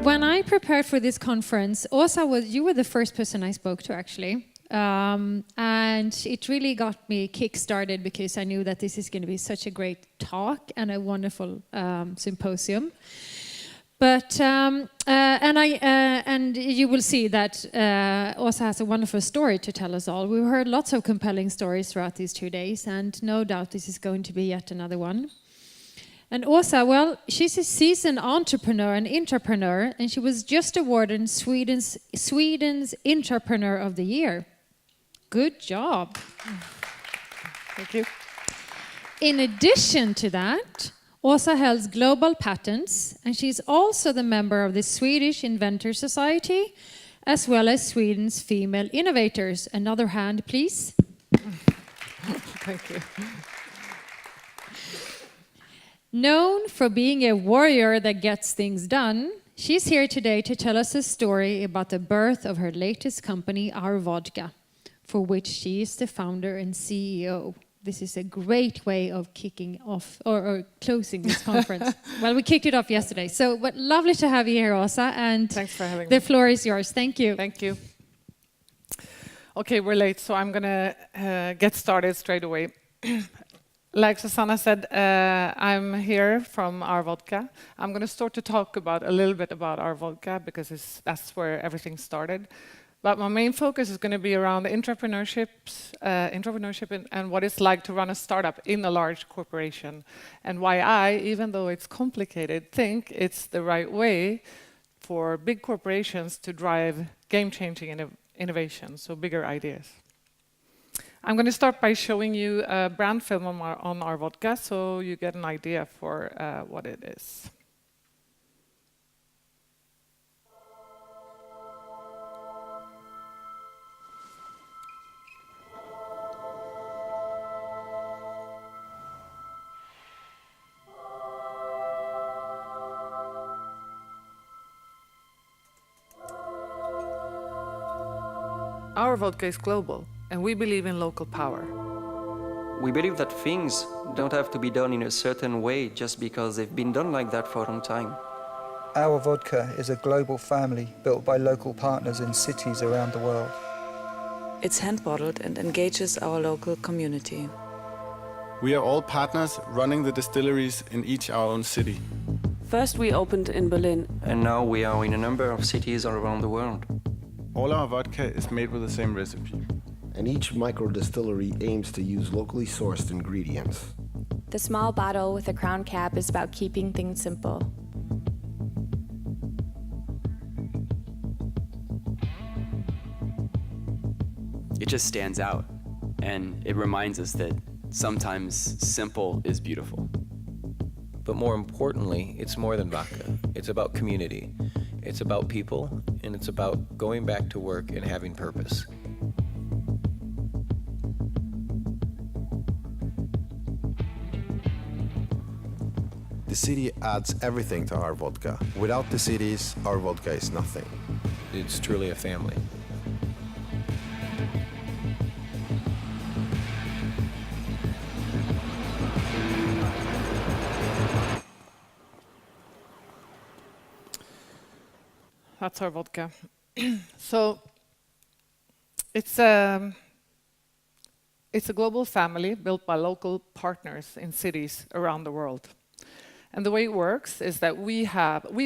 when I prepared for this conference, you were the first person I spoke to, actually. And it really got me kick-started because I knew that this is going to be such a great talk and a wonderful symposium. But and you will see that Åsa has a wonderful story to tell us all. We've heard lots of compelling stories throughout these 2 days, and no doubt this is going to be yet another one. And Åsa, well, she's a seasoned entrepreneur and intrapreneur, and she was just awarded Sweden's Entrepreneur of the Year. Good job. Thank you. In addition to that, Åsa holds global patents, and she's also the member of the Swedish Inventor Society, as well as Sweden's Female Innovators. Another hand, please. Thank you. Known for being a warrior that gets things done, she's here today to tell us a story about the birth of her latest company, Ola Vodka, for which she is the founder and CEO. This is a great way of kicking off or closing this conference. Well, we kicked it off yesterday. So, but lovely to have you here, Åsa. And thanks for having me. The floor is yours. Thank you. Thank you. Okay, we're late, so I'm going to get started straight away. Like Susanna said, I'm here from Ola Vodka. I'm going to start to talk about a little bit about Ola Vodka because that's where everything started. But my main focus is going to be around entrepreneurship and what it's like to run a startup in a large corporation, and why I, even though it's complicated, think it's the right way for big corporations to drive game-changing innovation, so bigger ideas. I'm going to start by showing you a brand film on Ola Vodka, so you get an idea for what it is. Our vodka is global, and we believe in local power. We believe that things don't have to be done in a certain way just because they've been done like that for a long time. Our Vodka is a global family built by local partners in cities around the world. It's hand-bottled and engages our local community. We are all partners running the distilleries in each our own city. First we opened in Berlin. And now we are in a number of cities all around the world. All our vodka is made with the same recipe. And each micro-distillery aims to use locally sourced ingredients. The small bottle with a crown cap is about keeping things simple. It just stands out, and it reminds us that sometimes simple is beautiful. But more importantly, it's more than vodka. It's about community. It's about people, and it's about going back to work and having purpose. The city adds everything to our vodka. Without the cities, our vodka is nothing. It's truly a family. That's our vodka. So it's a global family built by local partners in cities around the world. And the way it works is that we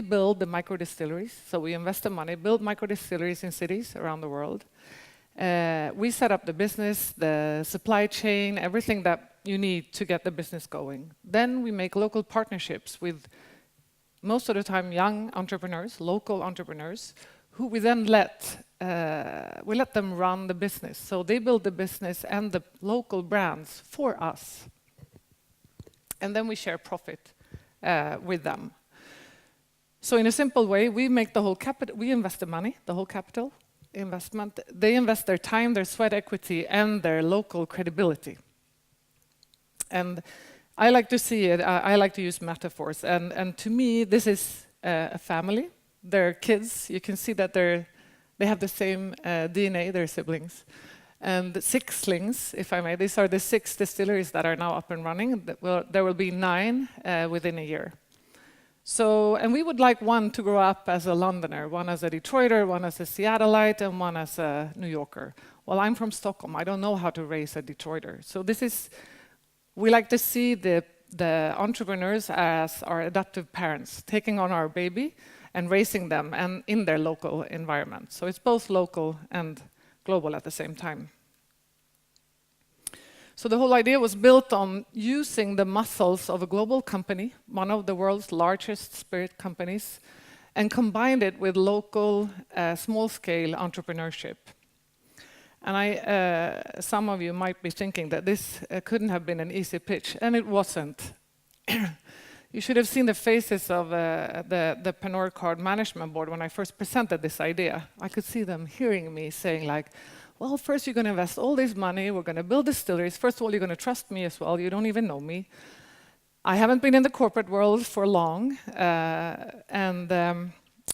build the micro distilleries. So we invest the money, build micro distilleries in cities around the world. We set up the business, the supply chain, everything that you need to get the business going. Then we make local partnerships with most of the time young entrepreneurs, local entrepreneurs, who we then let them run the business. So they build the business and the local brands for us. And then we share profit with them. So in a simple way, we make the whole capital, we invest the money, the whole capital investment. They invest their time, their sweat equity, and their local credibility. And I like to see it, I like to use metaphors, and to me, this is a family. They're kids, you can see that they have the same DNA, they're siblings. And sixlings, if I may, these are the 6 distilleries that are now up and running. There will be 9 within a year. So, and we would like one to grow up as a Londoner, one as a Detroiter, one as a Seattleite, and one as a New Yorker. Well, I'm from Stockholm. I don't know how to raise a Detroiter. So we like to see the entrepreneurs as our adoptive parents, taking on our baby and raising them and in their local environment. So it's both local and global at the same time. So the whole idea was built on using the muscles of a global company, one of the world's largest spirit companies, and combined it with local, small-scale entrepreneurship. And some of you might be thinking that this couldn't have been an easy pitch, and it wasn't. You should have seen the faces of the Pernod Card Management Board when I first presented this idea. I could see them hearing me saying like, well, first you're going to invest all this money, we're going to build distilleries. First of all, you're going to trust me as well, you don't even know me. I haven't been in the corporate world for long,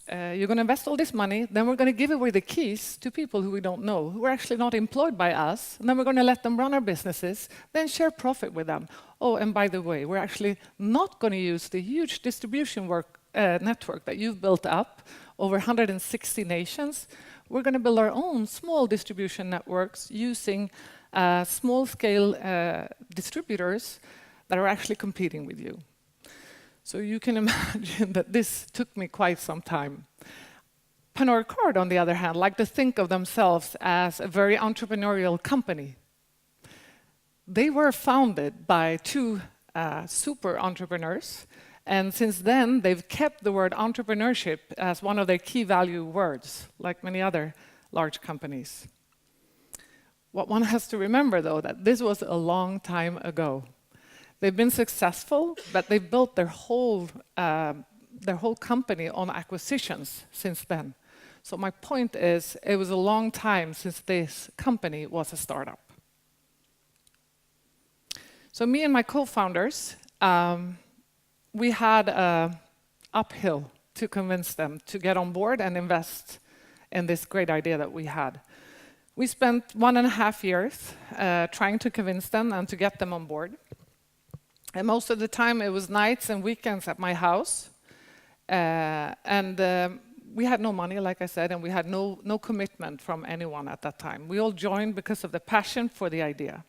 you're going to invest all this money, then we're going to give away the keys to people who we don't know, who are actually not employed by us, and then we're going to let them run our businesses, then share profit with them. Oh, and by the way, we're actually not going to use the huge distribution network that you've built up over 160 nations. We're going to build our own small distribution networks using small-scale distributors that are actually competing with you. So you can imagine that this took me quite some time. Pernod Card, on the other hand, like to think of themselves as a very entrepreneurial company. They were founded by two super entrepreneurs, and since then they've kept the word entrepreneurship as one of their key value words, like many other large companies. What one has to remember, though, that this was a long time ago. They've been successful, but they've built their whole company on acquisitions since then. So my point is, it was a long time since this company was a startup. So me and my co-founders, we had an uphill to convince them to get on board and invest in this great idea that we had. We spent 1.5 years trying to convince them and to get them on board. And most of the time it was nights and weekends at my house. We had no money, like I said, and we had no commitment from anyone at that time. We all joined because of the passion for the idea.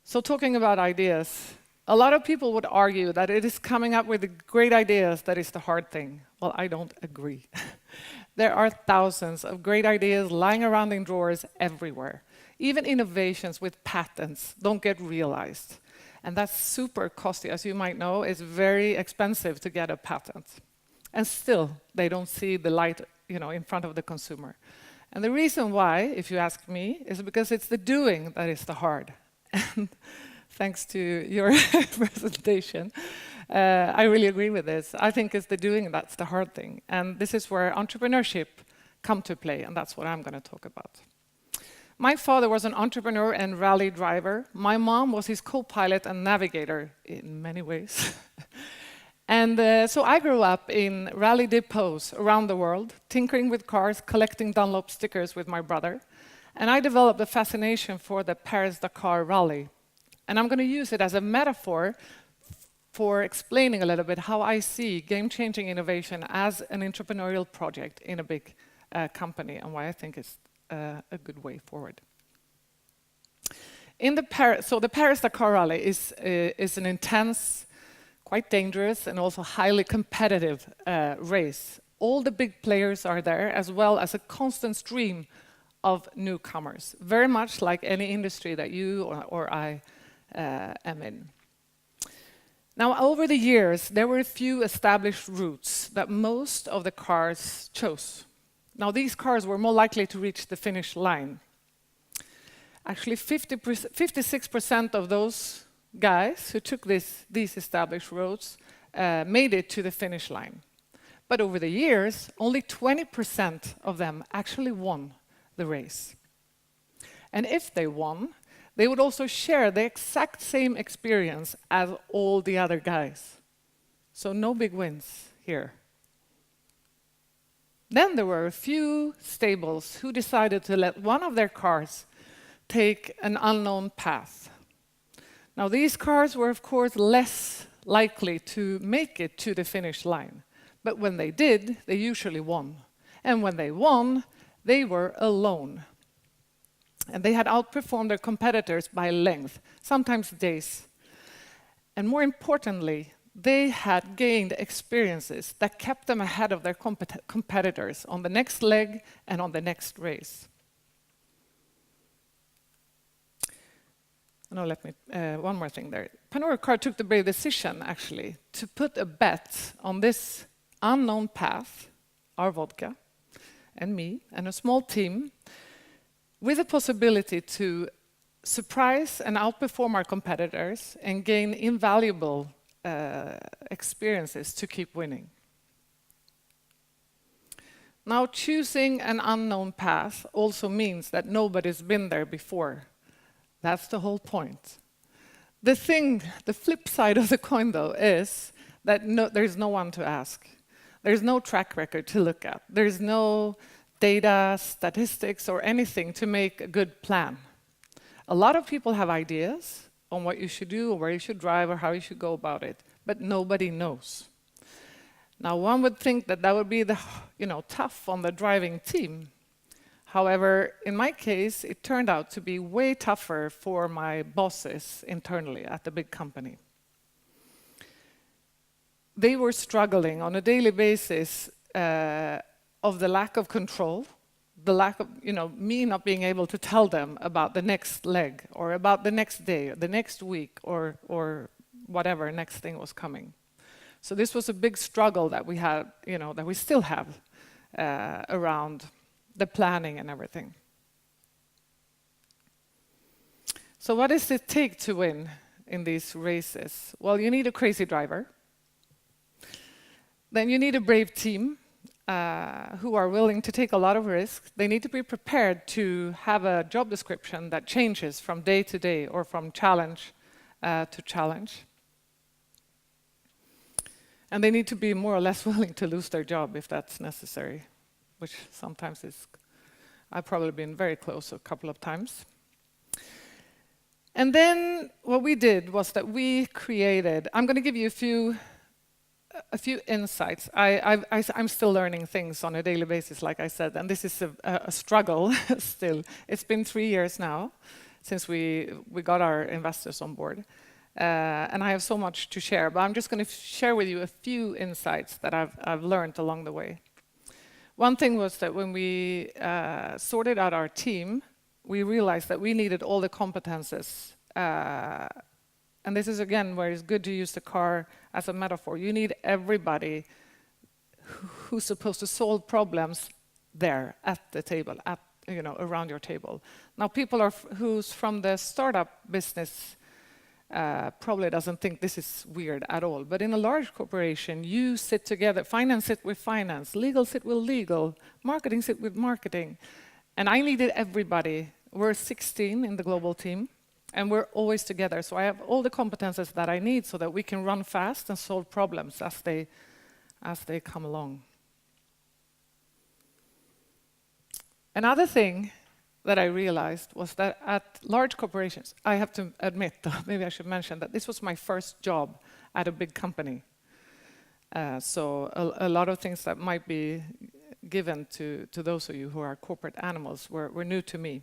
So talking about ideas, a lot of people would argue that it is coming up with the great ideas that is the hard thing. Well, I don't agree. There are thousands of great ideas lying around in drawers everywhere. Even innovations with patents don't get realized. And that's super costly. As you might know, it's very expensive to get a patent. And still, they don't see the light, in front of the consumer. And the reason why, if you ask me, is because it's the doing that is the hard. And thanks to your presentation, I really agree with this. I think it's the doing that's the hard thing. And this is where entrepreneurship come to play, and that's what I'm going to talk about. My father was an entrepreneur and rally driver. My mom was his co-pilot and navigator in many ways. And so I grew up in rally depots around the world, tinkering with cars, collecting Dunlop stickers with my brother. And I developed a fascination for the Paris-Dakar rally. And I'm going to use it as a metaphor for explaining a little bit how I see game-changing innovation as an entrepreneurial project in a big company, and why I think it's a good way forward. The Paris-Dakar rally is an intense, quite dangerous, and also highly competitive race. All the big players are there, as well as a constant stream of newcomers, very much like any industry that you or I am in. Now, over the years, there were a few established routes that most of the cars chose. Now, these cars were more likely to reach the finish line. Actually, 56% of those guys who took these established routes made it to the finish line. But over the years, only 20% of them actually won the race. And if they won, they would also share the exact same experience as all the other guys. So no big wins here. Then there were a few stables who decided to let one of their cars take an unknown path. Now, these cars were, of course, less likely to make it to the finish line. But when they did, they usually won. And when they won, they were alone. And they had outperformed their competitors by length, sometimes days. And more importantly, they had gained experiences that kept them ahead of their competitors on the next leg and on the next race. No, one more thing there. Pernod Ricard took the brave decision, actually, to put a bet on this unknown path, our vodka, and me, and a small team, with the possibility to surprise and outperform our competitors and gain invaluable experiences to keep winning. Now, choosing an unknown path also means that nobody's been there before. That's the whole point. The flip side of the coin, though, is that there's no one to ask. There's no track record to look at. There's no data, statistics, or anything to make a good plan. A lot of people have ideas on what you should do, or where you should drive, or how you should go about it, but nobody knows. Now, one would think that would be tough on the driving team. However, in my case, it turned out to be way tougher for my bosses internally at the big company. They were struggling on a daily basis of the lack of control, the lack of, me not being able to tell them about the next leg, or about the next day, or the next week, or whatever next thing was coming. So this was a big struggle that we had, that we still have around the planning and everything. So what does it take to win in these races? Well, you need a crazy driver. Then you need a brave team who are willing to take a lot of risks. They need to be prepared to have a job description that changes from day to day, or from challenge to challenge. And they need to be more or less willing to lose their job if that's necessary, which sometimes is. I've probably been very close a couple of times. And then what we did was that we created, I'm going to give you a few insights. I'm still learning things on a daily basis, like I said, and this is a struggle still. It's been 3 years now since we got our investors on board. And I have so much to share, but I'm just going to share with you a few insights that I've learned along the way. One thing was that when we sorted out our team, we realized that we needed all the competences. And this is, again, where it's good to use the car as a metaphor. You need everybody who's supposed to solve problems there at the table, around your table. Now, people who's from the startup business probably doesn't think this is weird at all. But in a large corporation, you sit together, finance sit with finance, legal sit with legal, marketing sit with marketing. And I needed everybody. We're 16 in the global team, and we're always together. So I have all the competences that I need so that we can run fast and solve problems as they come along. Another thing that I realized was that at large corporations, I have to admit, maybe I should mention that this was my first job at a big company. So a lot of things that might be given to those of you who are corporate animals were new to me.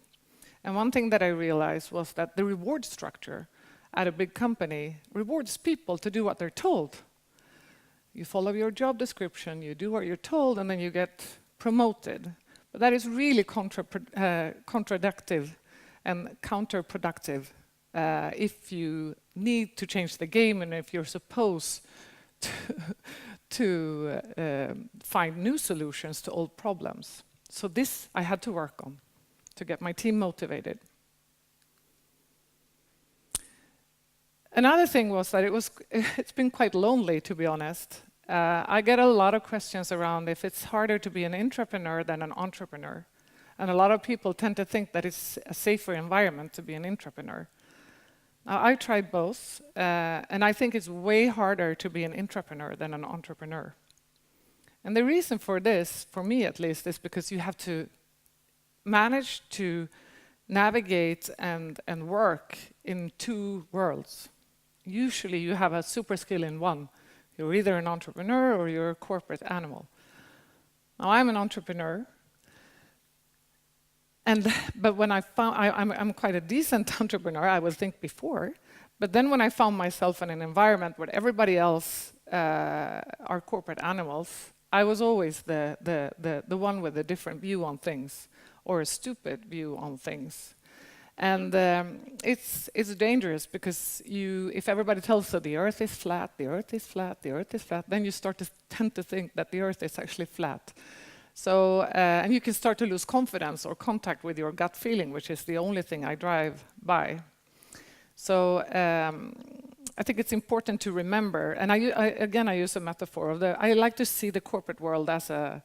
And one thing that I realized was that the reward structure at a big company rewards people to do what they're told. You follow your job description, you do what you're told, and then you get promoted. But that is really contradictive and counterproductive if you need to change the game and if you're supposed to find new solutions to old problems. So this I had to work on to get my team motivated. Another thing was that it's been quite lonely, to be honest. I get a lot of questions around if it's harder to be an intrapreneur than an entrepreneur. And a lot of people tend to think that it's a safer environment to be an intrapreneur. Now, I tried both, and I think it's way harder to be an intrapreneur than an entrepreneur. And the reason for this, for me at least, is because you have to manage to navigate and work in two worlds. usually you have a super skill in one. You're either an entrepreneur or you're a corporate animal. Now, I'm an entrepreneur. But when I found, I'm quite a decent entrepreneur, I would think before. But then when I found myself in an environment where everybody else are corporate animals, I was always the one with a different view on things, or a stupid view on things. And it's dangerous because if everybody tells you the earth is flat, the earth is flat, the earth is flat, then you start to tend to think that the earth is actually flat. So, and you can start to lose confidence or contact with your gut feeling, which is the only thing I drive by. So I think it's important to remember, and I use a metaphor of I like to see the corporate world as a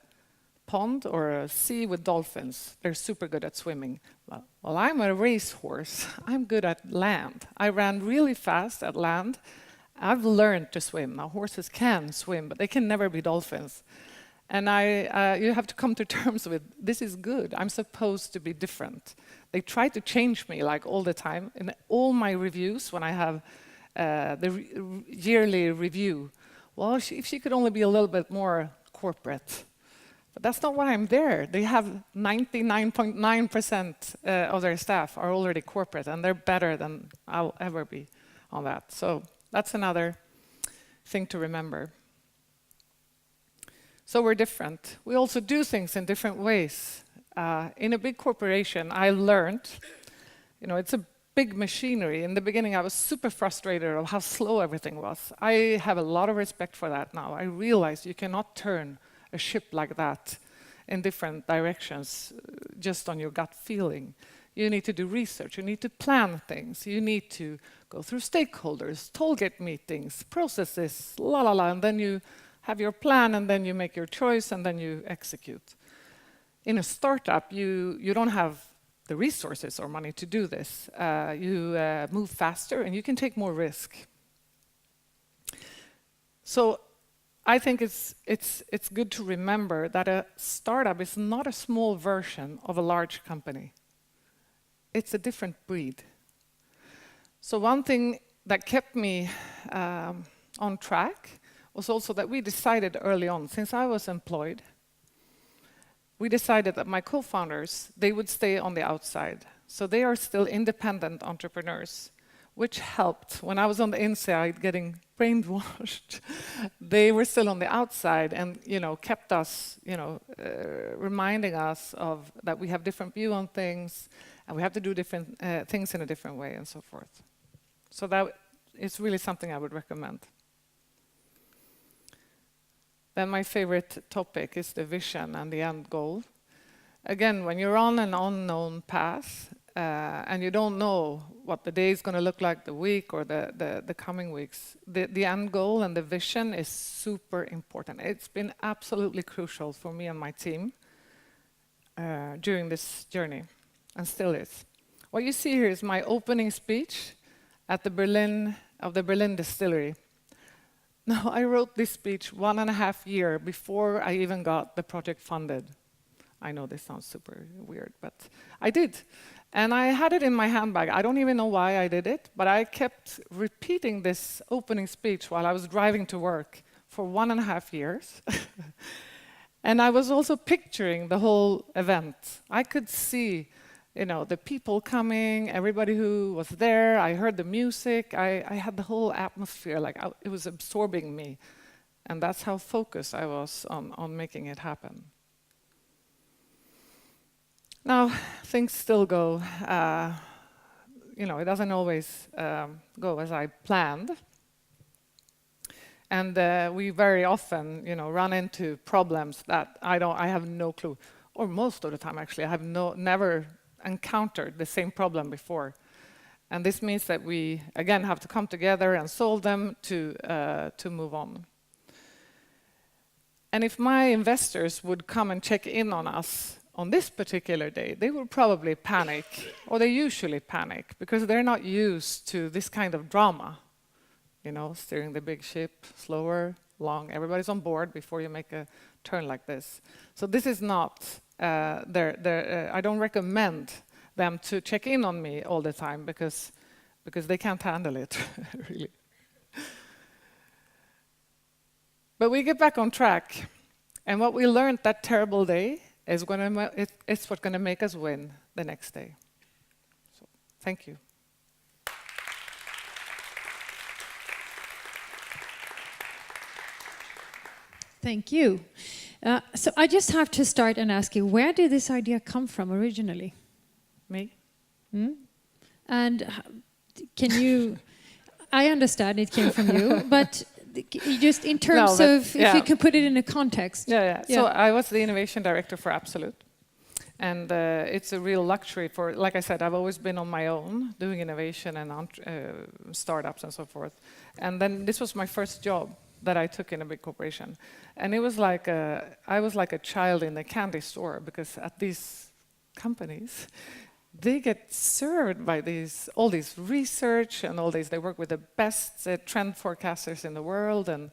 pond or a sea with dolphins. They're super good at swimming. Well, I'm a racehorse. I'm good at land. I ran really fast at land. I've learned to swim. Now, horses can swim, but they can never be dolphins. And you have to come to terms with, this is good. I'm supposed to be different. They try to change me like all the time. In all my reviews, when I have the yearly review, well, if she could only be a little bit more corporate. But that's not why I'm there. They have 99.9% of their staff are already corporate, and they're better than I'll ever be on that. So that's another thing to remember. So we're different. We also do things in different ways. In a big corporation, I learned, it's a big machinery. In the beginning, I was super frustrated of how slow everything was. I have a lot of respect for that now. I realize you cannot turn a ship like that in different directions just on your gut feeling. You need to do research. You need to plan things. You need to go through stakeholders, tollgate meetings, processes, and then you have your plan, and then you make your choice, and then you execute. In a startup, you don't have the resources or money to do this. You move faster, and you can take more risk. So I think it's good to remember that a startup is not a small version of a large company. It's a different breed. So one thing that kept me on track was also that we decided early on, since I was employed, we decided that my co-founders, they would stay on the outside. So they are still independent entrepreneurs, which helped. When I was on the inside getting brainwashed, they were still on the outside and, kept us, reminding us of that we have different view on things and we have to do different things in a different way and so forth. So that is really something I would recommend. Then my favorite topic is the vision and the end goal. Again, when you're on an unknown path and you don't know what the day is going to look like, the week or the coming weeks, the end goal and the vision is super important. It's been absolutely crucial for me and my team during this journey, and still is. What you see here is my opening speech at the Berlin distillery. Now, I wrote this speech 1.5 years before I even got the project funded. I know this sounds super weird, but I did. And I had it in my handbag. I don't even know why I did it, but I kept repeating this opening speech while I was driving to work for 1.5 years. And I was also picturing the whole event. I could see the people coming, everybody who was there. I heard the music. I had the whole atmosphere, it was absorbing me. And that's how focused I was on making it happen. Now, things still go, it doesn't always go as I planned. And we very often, run into problems that I have no clue. Or most of the time, actually, I have never encountered the same problem before. And this means that we, again, have to come together and solve them to move on. And if my investors would come and check in on us on this particular day, they would probably panic, or they usually panic, because they're not used to this kind of drama. Steering the big ship, slower, long, everybody's on board before you make a turn like this. So this is not, I don't recommend them to check in on me all the time because they can't handle it, really. But we get back on track. And what we learned that terrible day is it's what's going to make us win the next day. So, thank you. Thank you. So I just have to start and ask you, where did this idea come from originally? Me? And can you, I understand it came from you, but just in terms of, if you could put it in a context. Yeah. So I was the innovation director for Absolute. And it's a real luxury for, like I said, I've always been on my own, doing innovation and startups and so forth. And then this was my first job that I took in a big corporation. And it was like I was like a child in a candy store, because at these companies, they get served by all these research and all these, they work with the best trend forecasters in the world. And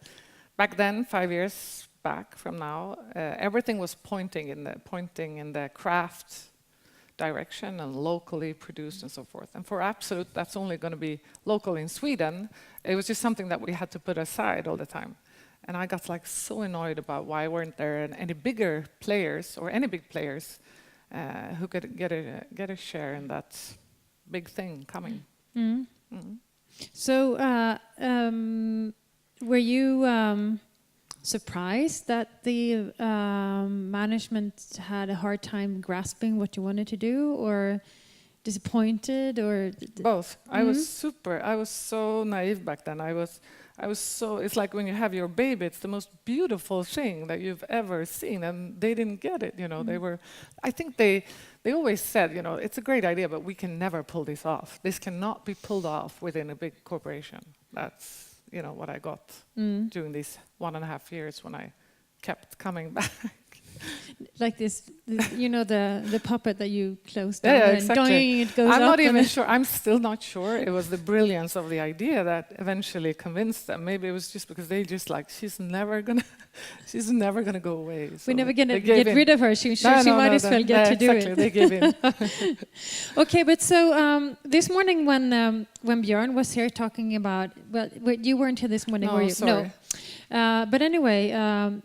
back then, 5 years back from now, everything was pointing in the craft direction and locally produced and so forth. And for Absolute, that's only going to be local in Sweden. It was just something that we had to put aside all the time. And I got like so annoyed about why weren't there any bigger players or any big players who could get a share in that big thing coming. So were you surprised that the management had a hard time grasping what you wanted to do, or disappointed, or both? I was so naive back then. I was so, it's like when you have your baby, it's the most beautiful thing that you've ever seen, and they didn't get it, you know. They were, I think they always said, you know, it's a great idea, but we can never pull this off. This cannot be pulled off within a big corporation. That's, you know, what I got during these 1.5 years when I kept coming back. Like this, you know, the puppet that you close down and exactly. Doing, it goes I'm up. not even sure. I'm still not sure. It was the brilliance of the idea that eventually convinced them. Maybe it was just because they just like, she's never gonna go away. So we're never gonna get rid of her. She might as well get to do it. They gave in. Okay, but so this morning when Björn was here talking about, well, you weren't here this morning, were you? Sorry. No. But anyway,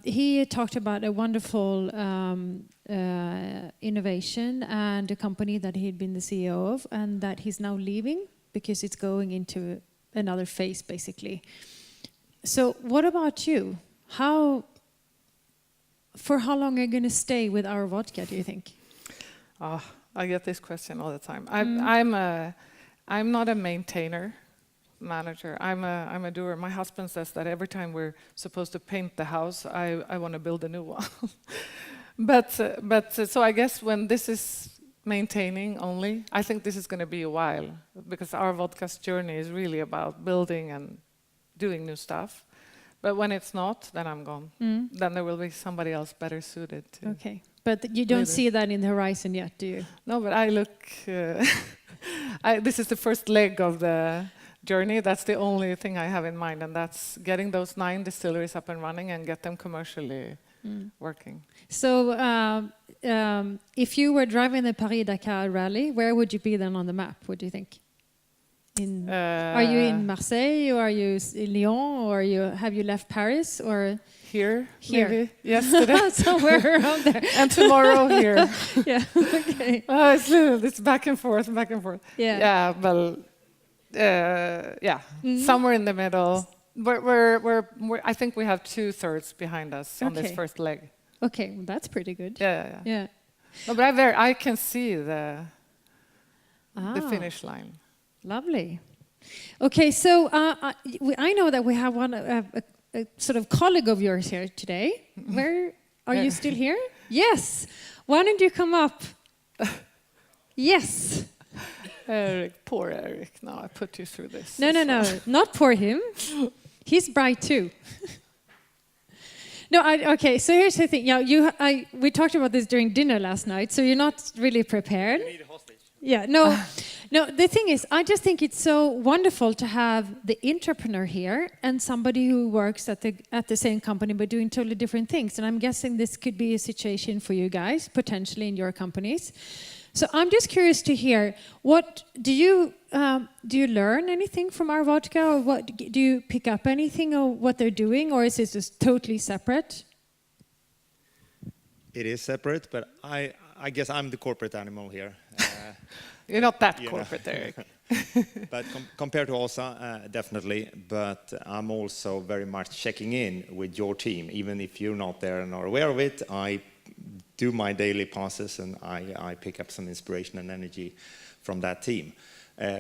he talked about a wonderful innovation and a company that he'd been the CEO of, and that he's now leaving because it's going into another phase, basically. So what about you? For how long are you going to stay with our vodka, do you think? I get this question all the time. I'm not a maintainer. Manager. I'm a doer. My husband says that every time we're supposed to paint the house, I want to build a new one. but so I guess when this is maintaining only, I think this is going to be a while, because our vodka's journey is really about building and doing new stuff. But when it's not, then I'm gone. Then there will be somebody else better suited to. Okay, but you don't see that in the horizon yet, do you? No, but I look. This is the first leg of the journey. That's the only thing I have in mind, and that's getting those 9 distilleries up and running and get them commercially working. So if you were driving the Paris-Dakar rally, where would you be then on the map, what do you think? Are you in Marseille, or are you in Lyon, or have you left Paris, or here? Maybe yesterday. Somewhere around there. And tomorrow here. Yeah, okay. It's back and forth. Yeah, well, somewhere in the middle. I think we have 2/3 behind us on this first leg. Okay, well, that's pretty good. Yeah. No, but I can see the finish line. Lovely. Okay, so I know that we have a sort of colleague of yours here today. Where are you still here? Yes. Why don't you come up? Yes. Eric, poor Eric. Now I put you through this. No, not poor him. He's bright too. No, okay. So here's the thing. Yeah, we talked about this during dinner last night. So you're not really prepared. You need a hostage. Yeah. No. No. The thing is, I just think it's so wonderful to have the Intrapreneur here and somebody who works at the same company but doing totally different things. And I'm guessing this could be a situation for you guys potentially in your companies. So I'm just curious to hear, what do you learn anything from our vodka, or what do you pick up anything of what they're doing, or is it just totally separate? It is separate, but I guess I'm the corporate animal here. You're not that corporate, Eric. But compared to Åsa, definitely. But I'm also very much checking in with your team, even if you're not there and are aware of it. I do my daily passes, and I pick up some inspiration and energy from that team,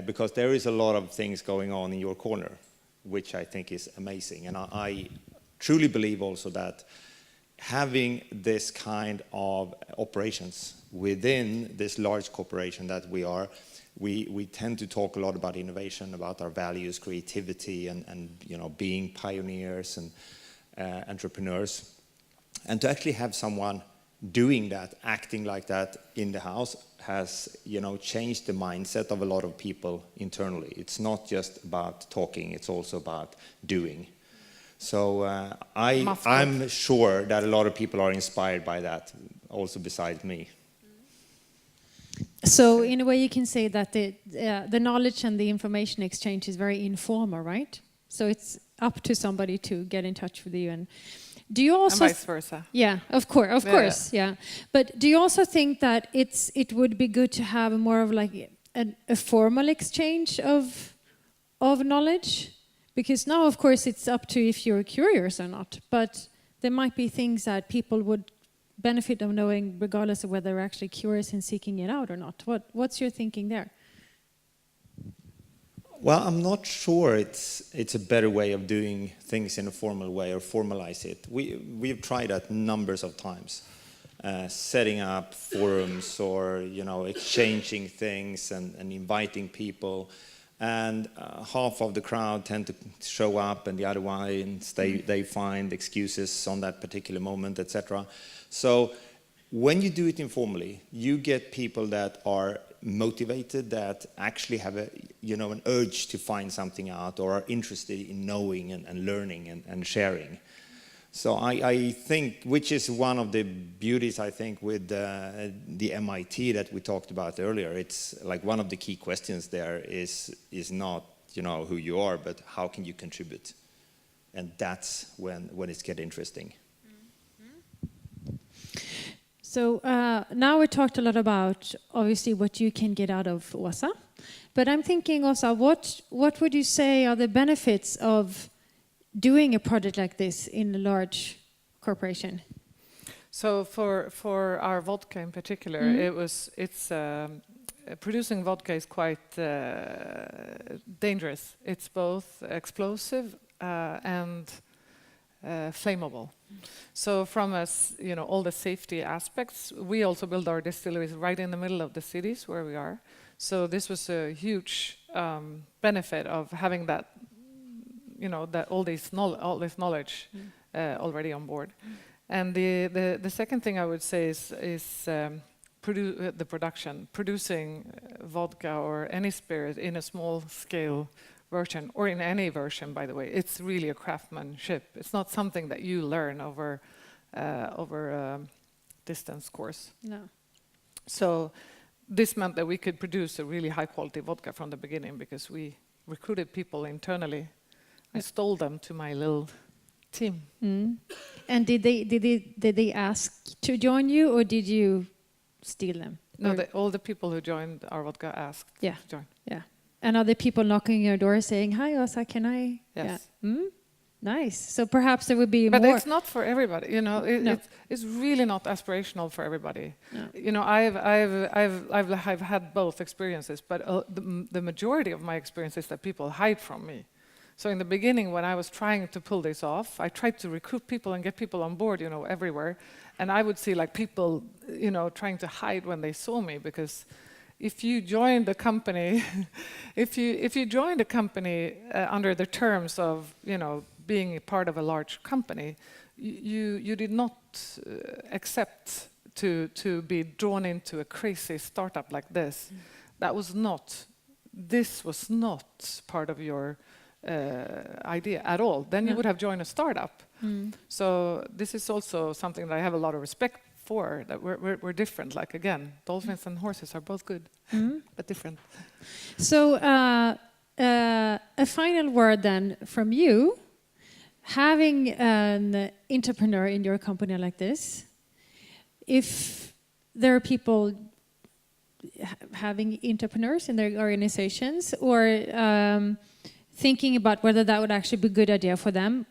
because there is a lot of things going on in your corner, which I think is amazing. And I truly believe also that having this kind of operations within this large corporation that we are, we tend to talk a lot about innovation, about our values, creativity, and being pioneers and entrepreneurs. And to actually have someone doing that, acting like that in the house has, changed the mindset of a lot of people internally. It's not just about talking, it's also about doing. So I'm sure that a lot of people are inspired by that, also besides me. So in a way you can say that the knowledge and the information exchange is very informal, right? So it's up to somebody to get in touch with you. And do you also... And vice versa. Yeah, of course, yeah. But do you also think that it would be good to have more of like a formal exchange of knowledge? Because now, of course, it's up to if you're curious or not. But there might be things that people would benefit of knowing regardless of whether they're actually curious and seeking it out or not. What's your thinking there? Well, I'm not sure it's a better way of doing things in a formal way or formalize it. We've tried that numbers of times, setting up forums or exchanging things and inviting people, and half of the crowd tend to show up and the other ones they find excuses on that particular moment, etc. So when you do it informally, you get people that are motivated, that actually have an urge to find something out or are interested in knowing and learning and sharing. So I think, which is one of the beauties, I think, with the MIT that we talked about earlier. It's like one of the key questions there is not who you are, but how can you contribute? And that's when it gets interesting. So now we talked a lot about, obviously, what you can get out of Åsa. But I'm thinking, Åsa, what would you say are the benefits of doing a project like this in a large corporation? So for our vodka in particular, it's producing vodka is quite dangerous. It's both explosive and flammable. So from us, all the safety aspects, we also build our distilleries right in the middle of the cities where we are. So this was a huge benefit of having that, that all this knowledge already on board. And the second thing I would say is the production, producing vodka or any spirit in a small scale version, or in any version, by the way. It's really a craftsmanship. It's not something that you learn over a distance course. No. So this meant that we could produce a really high quality vodka from the beginning because we recruited people internally. I stole them to my little team. And did they ask to join you, or did you steal them? No, all the people who joined our vodka asked to join. Yeah. And are there people knocking your door saying, "Hi, Åsa, can I?" Yes. Yeah. Nice. So perhaps there would be but more. But it's not for everybody. It's really not aspirational for everybody. No. I've had both experiences, but the majority of my experience is that people hide from me. So in the beginning, when I was trying to pull this off, I tried to recruit people and get people on board, everywhere. And I would see like people, trying to hide when they saw me, because if you join the company, if you join the company under the terms of being a part of a large company, you did not accept to be drawn into a crazy startup like this. This was not part of your idea at all. Then you would have joined a startup. So this is also something that I have a lot of respect before, that we're different. Like again, dolphins and horses are both good, but different. So a final word then from you. Having an entrepreneur in your company like this, if there are people having entrepreneurs in their organizations or thinking about whether that would actually be a good idea for them,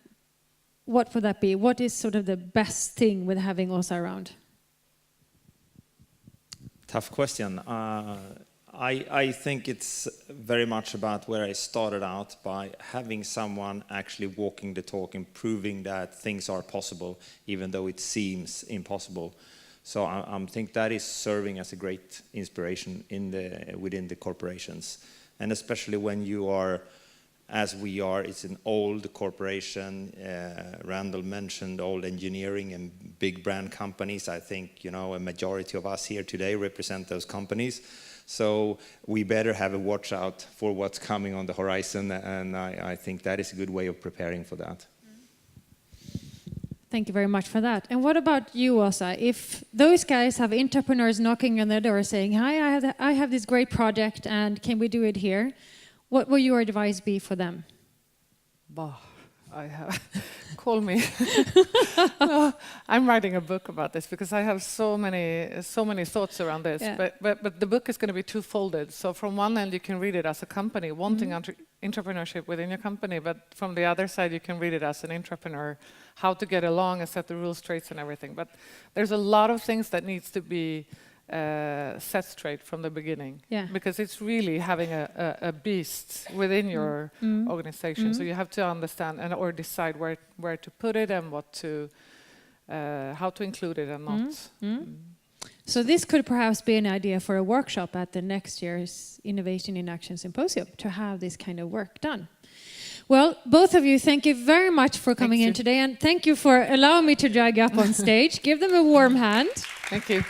what would that be? What is sort of the best thing with having Åsa around? Tough question. I think it's very much about where I started out, by having someone actually walking the talk and proving that things are possible, even though it seems impossible. So I think that is serving as a great inspiration within the corporations. And especially when you are, as we are, it's an old corporation. Randall mentioned old engineering and big brand companies. I think, you know, a majority of us here today represent those companies. So we better have a watch out for what's coming on the horizon, and I think that is a good way of preparing for that. Thank you very much for that. And what about you, Åsa? If those guys have entrepreneurs knocking on their door saying, "Hi, I have this great project, and can we do it here?" What will your advice be for them? Call me. No, I'm writing a book about this because I have so many thoughts around this. Yeah. But the book is going to be two-folded. So from one end, you can read it as a company wanting entrepreneurship within your company, but from the other side, you can read it as an entrepreneur, how to get along and set the rules straight and everything. But there's a lot of things that needs to be set straight from the beginning, because it's really having a beast within your organization. So you have to understand or decide where to put it and how to include it and not. So this could perhaps be an idea for a workshop at the next year's Innovation in Action Symposium, to have this kind of work done. Well, both of you, thank you very much for coming in today, and thank you for allowing me to drag you up on stage. Give them a warm hand. Thank you.